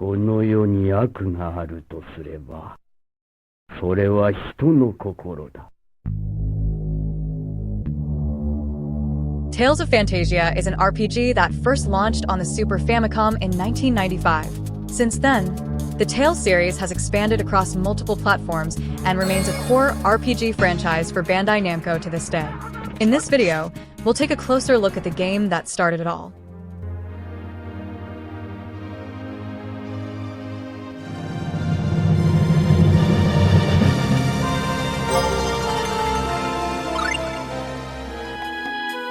この世に悪があるとすれば、それは人の心だ。Tales of Phantasia is an RPG that first launched on the Super Famicom in 1995. Since then, the Tales series has expanded across multiple platforms and remains a core RPG franchise for Bandai Namco to this day. In this video, we'll take a closer look at the game that started it all.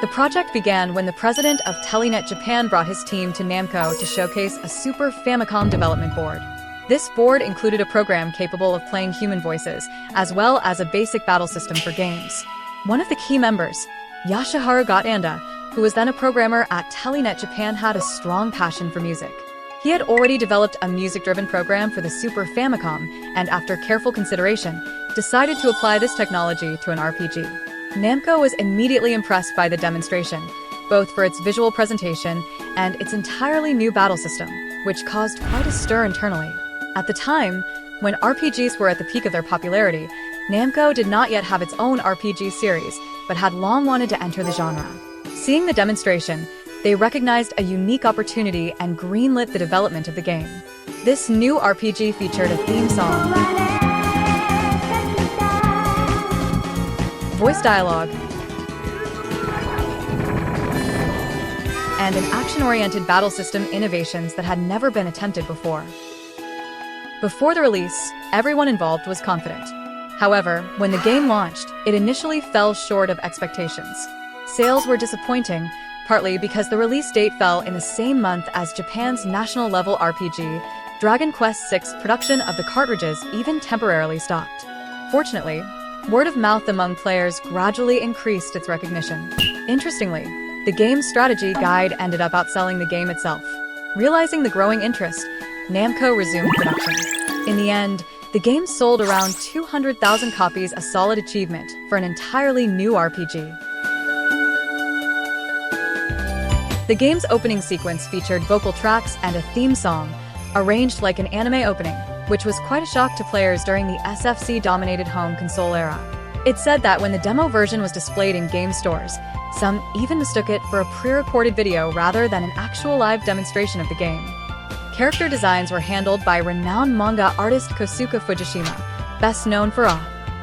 The project began when the president of Telenet Japan brought his team to Namco to showcase a Super Famicom development board. This board included a program capable of playing human voices, as well as a basic battle system for games. One of the key members, Yashaharu Gatanda, who was then a programmer at Telenet Japan, had a strong passion for music. He had already developed a music-driven program for the Super Famicom, and after careful consideration, decided to apply this technology to an RPG. Namco was immediately impressed by the demonstration, both for its visual presentation and its entirely new battle system, which caused quite a stir internally. At the time, when RPGs were at the peak of their popularity, Namco did not yet have its own RPG series, but had long wanted to enter the genre. Seeing the demonstration, they recognized a unique opportunity and greenlit the development of the game. This new RPG featured a theme song, voice dialogue, and an action-oriented battle system innovations that had never been attempted before. Before the release, everyone involved was confident. However, when the game launched, it initially fell short of expectations. Sales were disappointing, partly because the release date fell in the same month as Japan's national-level RPG, Dragon Quest VI production of the cartridges even temporarily stopped. Fortunately, word of mouth among players gradually increased its recognition. Interestingly, the game's strategy guide ended up outselling the game itself. Realizing the growing interest, Namco resumed production. In the end, the game sold around 200,000 copies, a solid achievement for an entirely new RPG. The game's opening sequence featured vocal tracks and a theme song, arranged like an anime opening, which was quite a shock to players during the SFC-dominated home console era. It's said that when the demo version was displayed in game stores, some even mistook it for a pre-recorded video rather than an actual live demonstration of the game. Character designs were handled by renowned manga artist Kosuke Fujishima, best known for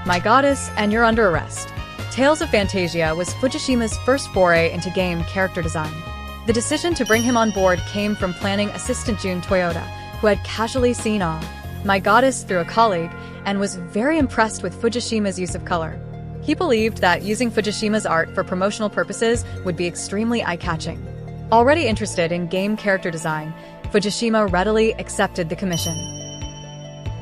My Goddess and You're Under Arrest. Tales of Phantasia was Fujishima's first foray into game character design. The decision to bring him on board came from planning assistant Jun Toyota, who had casually seen My Goddess through a colleague and was very impressed with Fujishima's use of color. He believed that using Fujishima's art for promotional purposes would be extremely eye-catching. Already interested in game character design, Fujishima readily accepted the commission.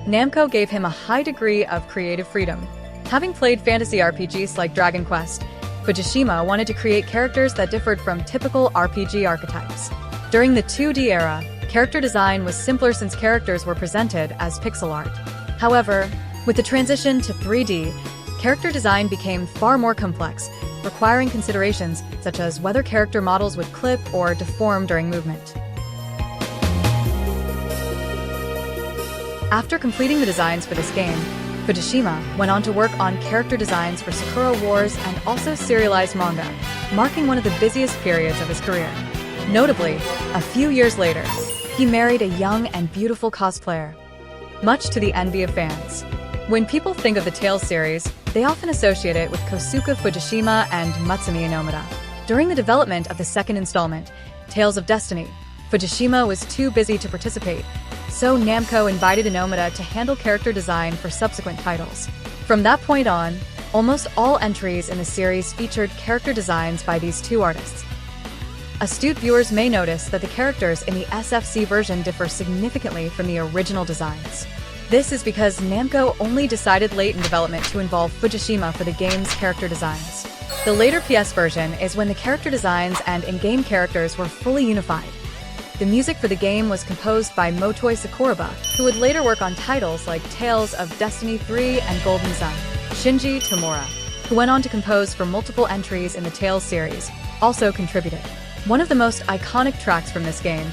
Namco gave him a high degree of creative freedom. Having played fantasy RPGs like Dragon Quest, Fujishima wanted to create characters that differed from typical RPG archetypes. During the 2D era, character design was simpler since characters were presented as pixel art. However, with the transition to 3D, character design became far more complex, requiring considerations such as whether character models would clip or deform during movement. After completing the designs for this game, Fujishima went on to work on character designs for Sakura Wars and also serialized manga, marking one of the busiest periods of his career. Notably, a few years later, he married a young and beautiful cosplayer, much to the envy of fans. When people think of the Tales series, they often associate it with Kosuke Fujishima and Matsumi Inomura. During the development of the second installment, Tales of Destiny, Fujishima was too busy to participate, so Namco invited Inomura to handle character design for subsequent titles. From that point on, almost all entries in the series featured character designs by these two artists. Astute viewers may notice that the characters in the SFC version differ significantly from the original designs. This is because Namco only decided late in development to involve Fujishima for the game's character designs. The later PS version is when the character designs and in-game characters were fully unified. The music for the game was composed by Motoi Sakuraba, who would later work on titles like Tales of Destiny 3 and Golden Sun. Shinji Tamura, who went on to compose for multiple entries in the Tales series, also contributed. One of the most iconic tracks from this game,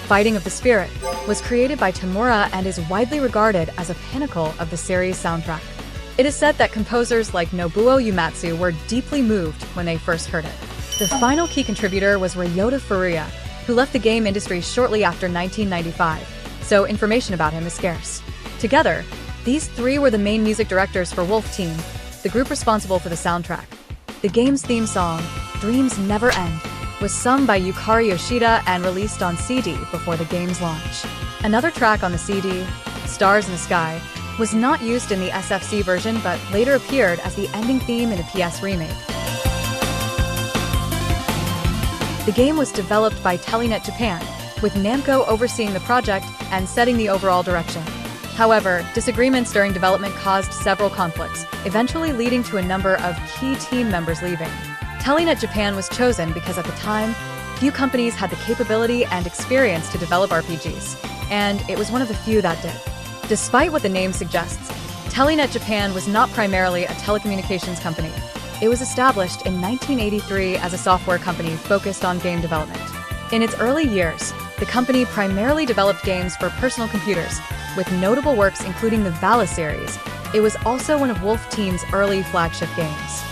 Fighting of the Spirit, was created by Tamura and is widely regarded as a pinnacle of the series' soundtrack. It is said that composers like Nobuo Uematsu were deeply moved when they first heard it. The final key contributor was Ryota Furuya, who left the game industry shortly after 1995, so information about him is scarce. Together, these three were the main music directors for Wolf Team, the group responsible for the soundtrack. The game's theme song, Dreams Never End, was sung by Yukari Yoshida and released on CD before the game's launch. Another track on the CD, Stars in the Sky, was not used in the SFC version but later appeared as the ending theme in a PS remake. The game was developed by Telenet Japan, with NAMCO overseeing the project and setting the overall direction. However, disagreements during development caused several conflicts, eventually leading to a number of key team members leaving. Telenet Japan was chosen because at the time, few companies had the capability and experience to develop RPGs, and it was one of the few that did. Despite what the name suggests, Telenet Japan was not primarily a telecommunications company. It was established in 1983 as a software company focused on game development. In its early years, the company primarily developed games for personal computers, with notable works including the Vala series. It was also one of Wolf Team's early flagship games.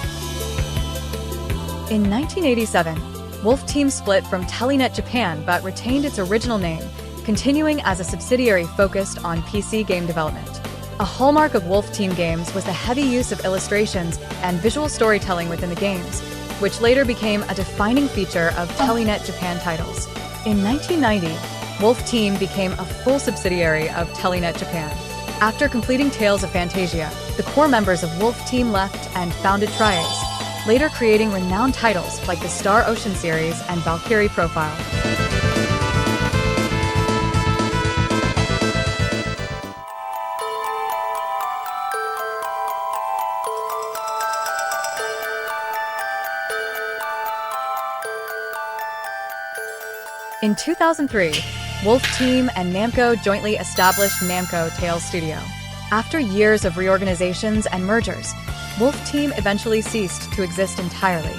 In 1987, Wolf Team split from Telenet Japan but retained its original name, continuing as a subsidiary focused on PC game development. A hallmark of Wolf Team games was the heavy use of illustrations and visual storytelling within the games, which later became a defining feature of Telenet Japan titles. In 1990, Wolf Team became a full subsidiary of Telenet Japan. After completing Tales of Phantasia, the core members of Wolf Team left and founded Triace, later creating renowned titles like the Star Ocean series and Valkyrie Profile. In 2003, Wolf Team and NAMCO jointly established NAMCO Tales Studio. After years of reorganizations and mergers, Wolf Team eventually ceased to exist entirely.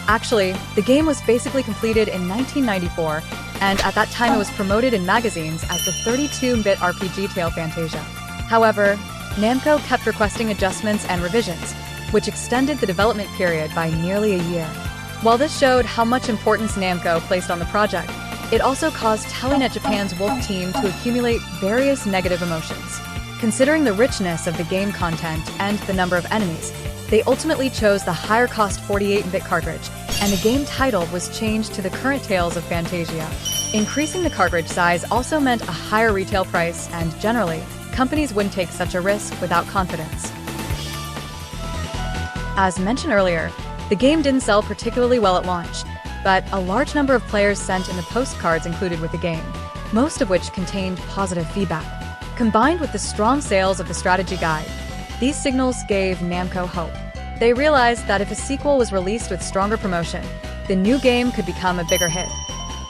Actually, the game was basically completed in 1994, and at that time it was promoted in magazines as the 32-bit RPG Tale Phantasia. However, NAMCO kept requesting adjustments and revisions, which extended the development period by nearly a year. While this showed how much importance NAMCO placed on the project, it also caused Telenet Japan's Wolf Team to accumulate various negative emotions. Considering the richness of the game content and the number of enemies, they ultimately chose the higher-cost 48-bit cartridge, and the game title was changed to the current Tales of Phantasia. Increasing the cartridge size also meant a higher retail price, and generally, companies wouldn't take such a risk without confidence. As mentioned earlier, the game didn't sell particularly well at launch, but a large number of players sent in the postcards included with the game, most of which contained positive feedback. Combined with the strong sales of the strategy guide, these signals gave NAMCO hope. They realized that if a sequel was released with stronger promotion, the new game could become a bigger hit.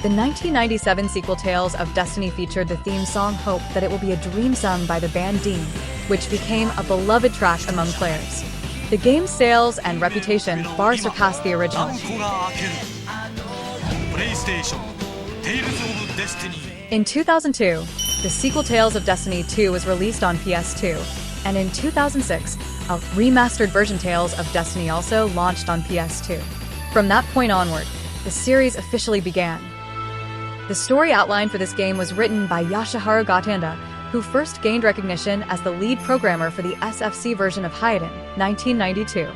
The 1997 sequel Tales of Destiny featured the theme song Hope That It Will Be a Dream sung by the band Dean, which became a beloved track among players. The game's sales and reputation far surpassed the original. In 2002, the sequel Tales of Destiny 2 was released on PS2, and in 2006, a remastered version Tales of Destiny also launched on PS2. From that point onward, the series officially began. The story outline for this game was written by Yasuharu Gatanda, who first gained recognition as the lead programmer for the SFC version of Hayden, 1992.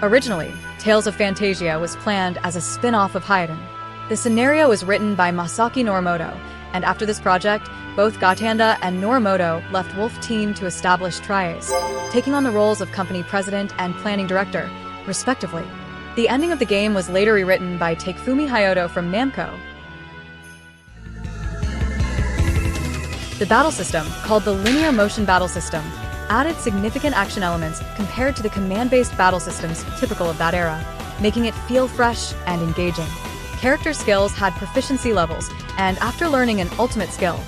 Originally, Tales of Phantasia was planned as a spin-off of Hayden. The scenario was written by Masaki Norimoto, and after this project, both Gatanda and Norimoto left Wolf Team to establish Triace, taking on the roles of company president and planning director, respectively. The ending of the game was later rewritten by Takefumi Hayato from NAMCO. The battle system, called the Linear Motion Battle System, added significant action elements compared to the command-based battle systems typical of that era, making it feel fresh and engaging. Character skills had proficiency levels, and after learning an ultimate skill,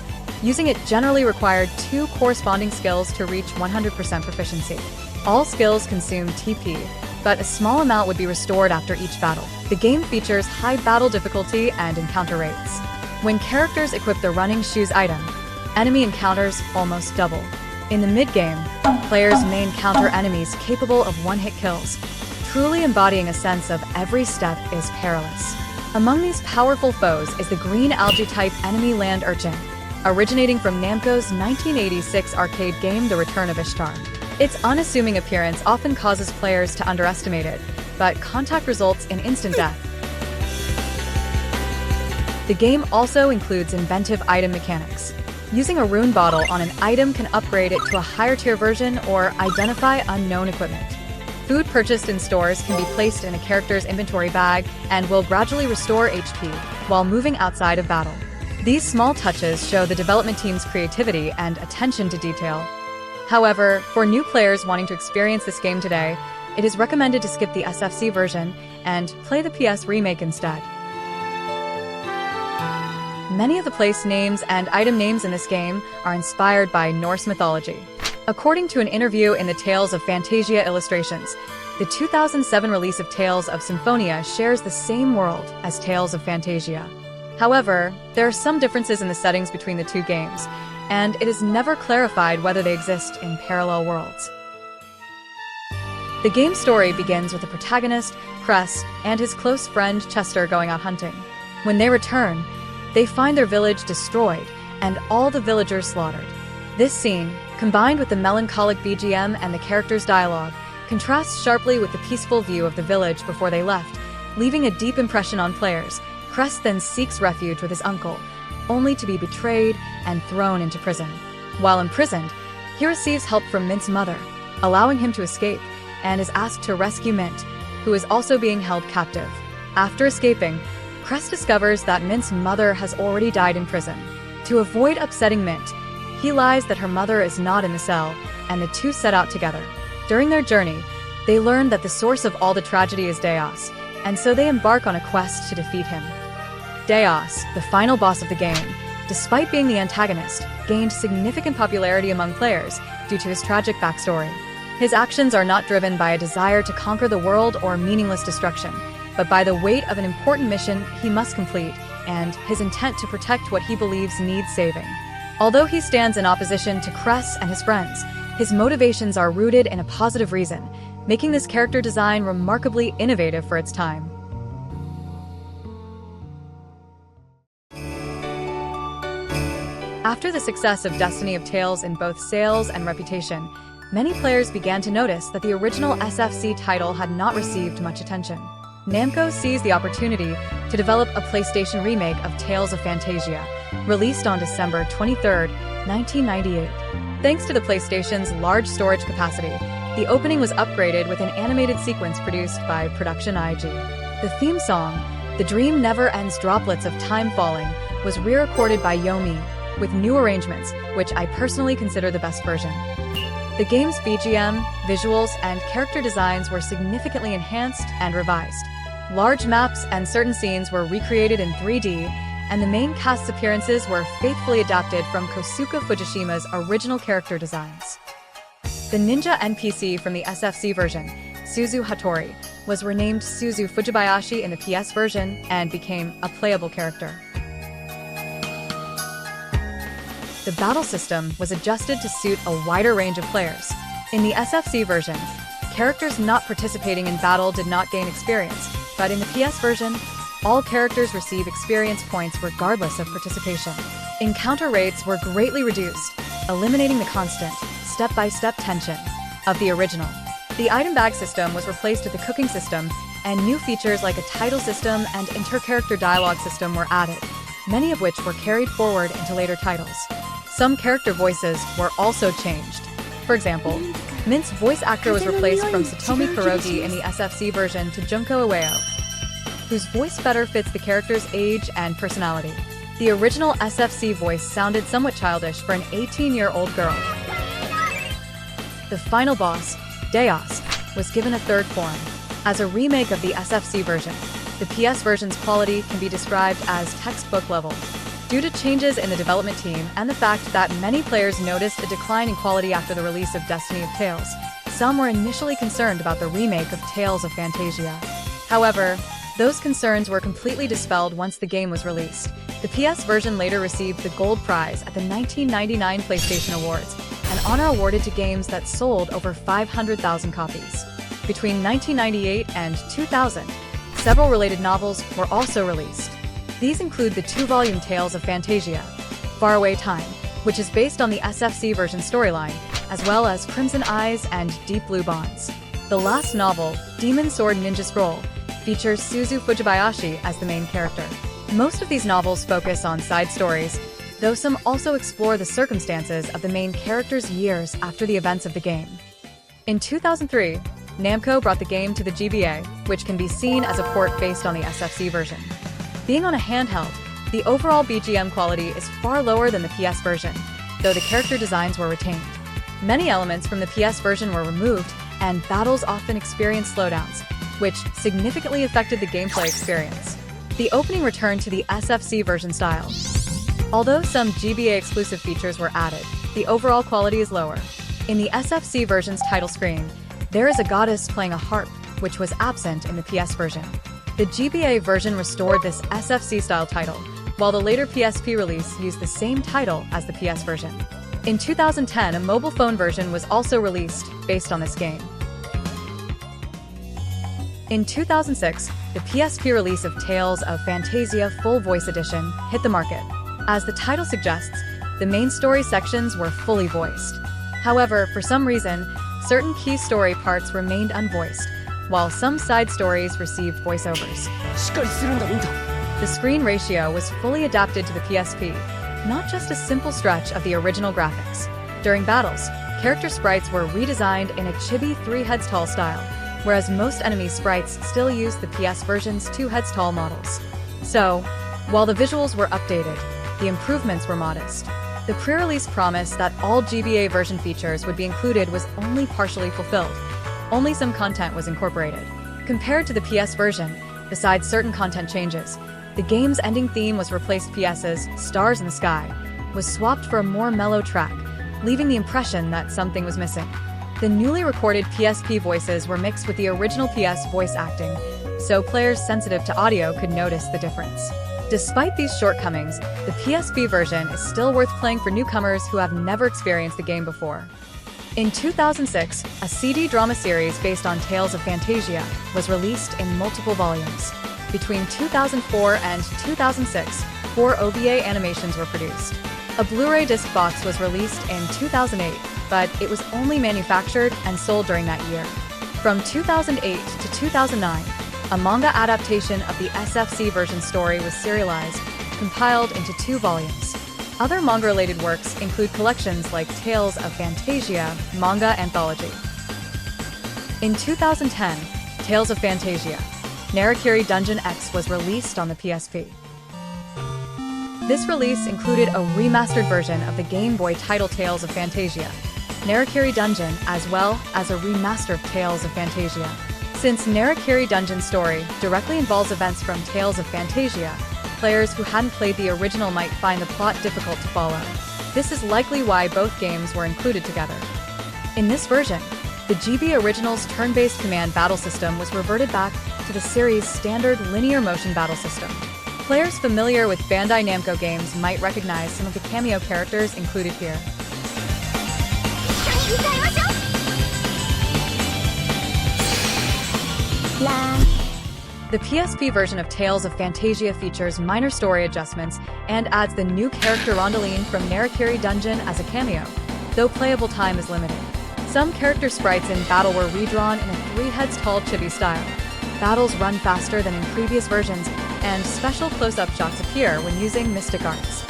using it generally required 2 corresponding skills to reach 100% proficiency. All skills consume TP, but a small amount would be restored after each battle. The game features high battle difficulty and encounter rates. When characters equip the running shoes item, enemy encounters almost double. In the mid-game, players may encounter enemies capable of one-hit kills, truly embodying a sense of every step is perilous. Among these powerful foes is the green algae-type enemy land urchin, originating from NAMCO's 1986 arcade game The Return of Ishtar. Its unassuming appearance often causes players to underestimate it, but contact results in instant death. The game also includes inventive item mechanics. Using a rune bottle on an item can upgrade it to a higher-tier version or identify unknown equipment. Food purchased in stores can be placed in a character's inventory bag and will gradually restore HP while moving outside of battle. These small touches show the development team's creativity and attention to detail. However, for new players wanting to experience this game today, it is recommended to skip the SFC version and play the PS remake instead. Many of the place names and item names in this game are inspired by Norse mythology. According to an interview in the Tales of Phantasia illustrations, the 2007 release of Tales of Symphonia shares the same world as Tales of Phantasia. However, there are some differences in the settings between the two games, and it is never clarified whether they exist in parallel worlds. The game's story begins with the protagonist, Cress, and his close friend Chester going out hunting. When they return, they find their village destroyed and all the villagers slaughtered. This scene, combined with the melancholic BGM and the characters' dialogue, contrasts sharply with the peaceful view of the village before they left, leaving a deep impression on players. Cress then seeks refuge with his uncle, only to be betrayed and thrown into prison. While imprisoned, he receives help from Mint's mother, allowing him to escape, and is asked to rescue Mint, who is also being held captive. After escaping, Cress discovers that Mint's mother has already died in prison. To avoid upsetting Mint, he lies that her mother is not in the cell, and the two set out together. During their journey, they learn that the source of all the tragedy is Deos, and so they embark on a quest to defeat him. Deos, the final boss of the game, despite being the antagonist, gained significant popularity among players due to his tragic backstory. His actions are not driven by a desire to conquer the world or meaningless destruction, but by the weight of an important mission he must complete and his intent to protect what he believes needs saving. Although he stands in opposition to Cress and his friends, his motivations are rooted in a positive reason, making this character design remarkably innovative for its time. After the success of Destiny of Tales in both sales and reputation, many players began to notice that the original SFC title had not received much attention. NAMCO seized the opportunity to develop a PlayStation remake of Tales of Phantasia, released on December 23, 1998. Thanks to the PlayStation's large storage capacity, the opening was upgraded with an animated sequence produced by Production IG. The theme song, The Dream Never Ends Droplets of Time Falling, was re-recorded by Yomi, with new arrangements, which I personally consider the best version. The game's BGM, visuals, and character designs were significantly enhanced and revised. Large maps and certain scenes were recreated in 3D, and the main cast's appearances were faithfully adapted from Kosuke Fujishima's original character designs. The ninja NPC from the SFC version, Suzu Hattori, was renamed Suzu Fujibayashi in the PS version and became a playable character. The battle system was adjusted to suit a wider range of players. In the SFC version, characters not participating in battle did not gain experience, but in the PS version, all characters receive experience points regardless of participation. Encounter rates were greatly reduced, eliminating the constant, step-by-step tension of the original. The item bag system was replaced with the cooking system, and new features like a title system and inter-character dialogue system were added, many of which were carried forward into later titles. Some character voices were also changed. For example, Mint's voice actor was replaced from Satomi Kurogi in the SFC version to Junko Ueo, whose voice better fits the character's age and personality. The original SFC voice sounded somewhat childish for an 18-year-old girl. The final boss, Deos, was given a third form. As a remake of the SFC version, the PS version's quality can be described as textbook level. Due to changes in the development team and the fact that many players noticed a decline in quality after the release of Destiny of Tales, some were initially concerned about the remake of Tales of Phantasia. However, those concerns were completely dispelled once the game was released, The PS version later received the Gold Prize at the 1999 PlayStation Awards, an honor awarded to games that sold over 500,000 copies. Between 1998 and 2000, several related novels were also released. These include the two-volume Tales of Phantasia, Faraway Time, which is based on the SFC version storyline, as well as Crimson Eyes and Deep Blue Bonds. The last novel, Demon Sword Ninja Scroll, features Suzu Fujibayashi as the main character. Most of these novels focus on side stories, though some also explore the circumstances of the main character's years after the events of the game. In 2003, NAMCO brought the game to the GBA, which can be seen as a port based on the SFC version. Being on a handheld, the overall BGM quality is far lower than the PS version, though the character designs were retained. Many elements from the PS version were removed, and battles often experienced slowdowns, which significantly affected the gameplay experience. The opening returned to the SFC version style. Although some GBA-exclusive features were added, the overall quality is lower. In the SFC version's title screen, there is a goddess playing a harp, which was absent in the PS version. The GBA version restored this SFC-style title, while the later PSP release used the same title as the PS version. In 2010, a mobile phone version was also released based on this game. In 2006, the PSP release of Tales of Phantasia Full Voice Edition hit the market. As the title suggests, the main story sections were fully voiced. However, for some reason, certain key story parts remained unvoiced, while some side stories received voiceovers. The screen ratio was fully adapted to the PSP, not just a simple stretch of the original graphics. During battles, character sprites were redesigned in a chibi 3 heads tall style, whereas most enemy sprites still use the PS version's 2 heads tall models. So, while the visuals were updated, the improvements were modest. The pre-release promise that all GBA version features would be included was only partially fulfilled. Only some content was incorporated. Compared to the PS version, besides certain content changes, the game's ending theme was replaced. PS's Stars in the Sky was swapped for a more mellow track, leaving the impression that something was missing. The newly recorded PSP voices were mixed with the original PS voice acting, so players sensitive to audio could notice the difference. Despite these shortcomings, the PSP version is still worth playing for newcomers who have never experienced the game before. In 2006, a CD drama series based on Tales of Phantasia was released in multiple volumes. Between 2004 and 2006, 4 OVA animations were produced. A Blu-ray disc box was released in 2008, but it was only manufactured and sold during that year. From 2008 to 2009, a manga adaptation of the SFC version story was serialized, compiled into 2 volumes. Other manga-related works include collections like Tales of Phantasia manga anthology. In 2010, Tales of Phantasia, Narakiri Dungeon X was released on the PSP. This release included a remastered version of the Game Boy title Tales of Phantasia, Narakiri Dungeon, as well as a remaster of Tales of Phantasia. Since Narakiri Dungeon's story directly involves events from Tales of Phantasia, players who hadn't played the original might find the plot difficult to follow. This is likely why both games were included together. In this version, the GB Original's turn-based command battle system was reverted back to the series' standard linear motion battle system. Players familiar with Bandai Namco games might recognize some of the cameo characters included here. The PSP version of Tales of Phantasia features minor story adjustments and adds the new character Rondeline from Narakiri Dungeon as a cameo, though playable time is limited. Some character sprites in battle were redrawn in a 3 heads tall chibi style. Battles run faster than in previous versions, and special close-up shots appear when using mystic arts.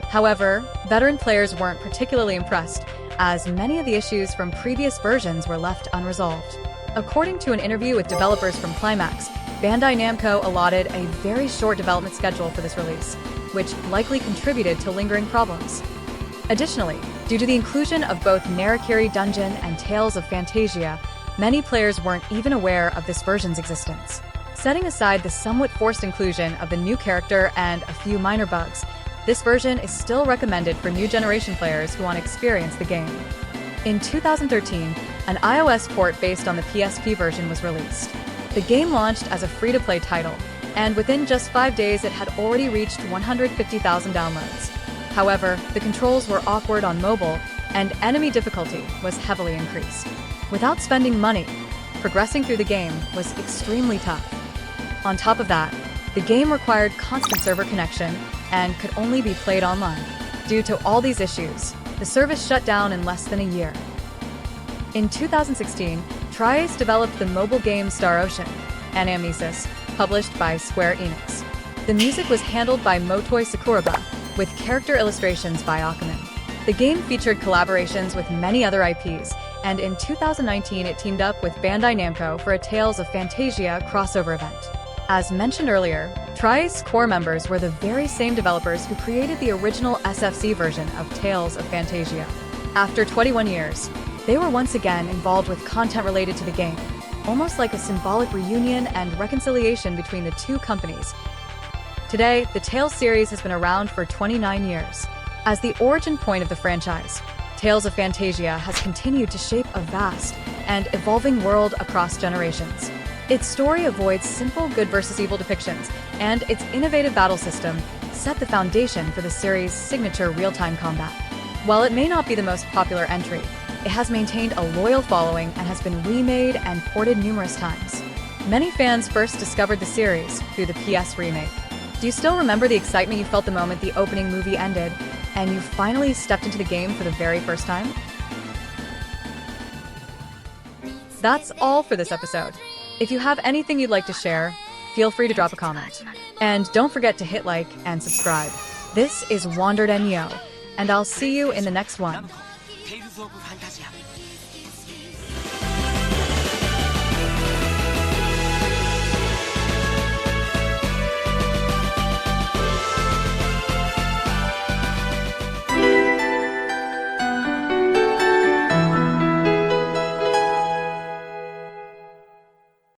However, veteran players weren't particularly impressed, as many of the issues from previous versions were left unresolved. According to an interview with developers from Climax, Bandai Namco allotted a very short development schedule for this release, which likely contributed to lingering problems. Additionally, due to the inclusion of both Narakiri Dungeon and Tales of Phantasia, many players weren't even aware of this version's existence. Setting aside the somewhat forced inclusion of the new character and a few minor bugs, this version is still recommended for new generation players who want to experience the game. In 2013, an iOS port based on the PSP version was released. The game launched as a free-to-play title, and within just 5 days it had already reached 150,000 downloads. However, the controls were awkward on mobile, and enemy difficulty was heavily increased. Without spending money, progressing through the game was extremely tough. On top of that, the game required constant server connection and could only be played online. Due to all these issues, the service shut down in less than a year. In 2016, Triace developed the mobile game Star Ocean, an Nemesis, published by Square Enix. The music was handled by Motoi Sakuraba, with character illustrations by Akaman. The game featured collaborations with many other IPs, and in 2019 it teamed up with Bandai Namco for a Tales of Phantasia crossover event. As mentioned earlier, Triace core members were the very same developers who created the original SFC version of Tales of Phantasia. After 21 years, they were once again involved with content related to the game, almost like a symbolic reunion and reconciliation between the two companies. Today, the Tales series has been around for 29 years. As the origin point of the franchise, Tales of Phantasia has continued to shape a vast and evolving world across generations. Its story avoids simple good versus evil depictions, and its innovative battle system set the foundation for the series' signature real-time combat. While it may not be the most popular entry, it has maintained a loyal following and has been remade and ported numerous times. Many fans first discovered the series through the PS remake. Do you still remember the excitement you felt the moment the opening movie ended and you finally stepped into the game for the very first time? That's all for this episode. If you have anything you'd like to share, feel free to drop a comment. And don't forget to hit like and subscribe. This is Wandered Nyo, and I'll see you in the next one. NAMCO, Tales of Phantasia.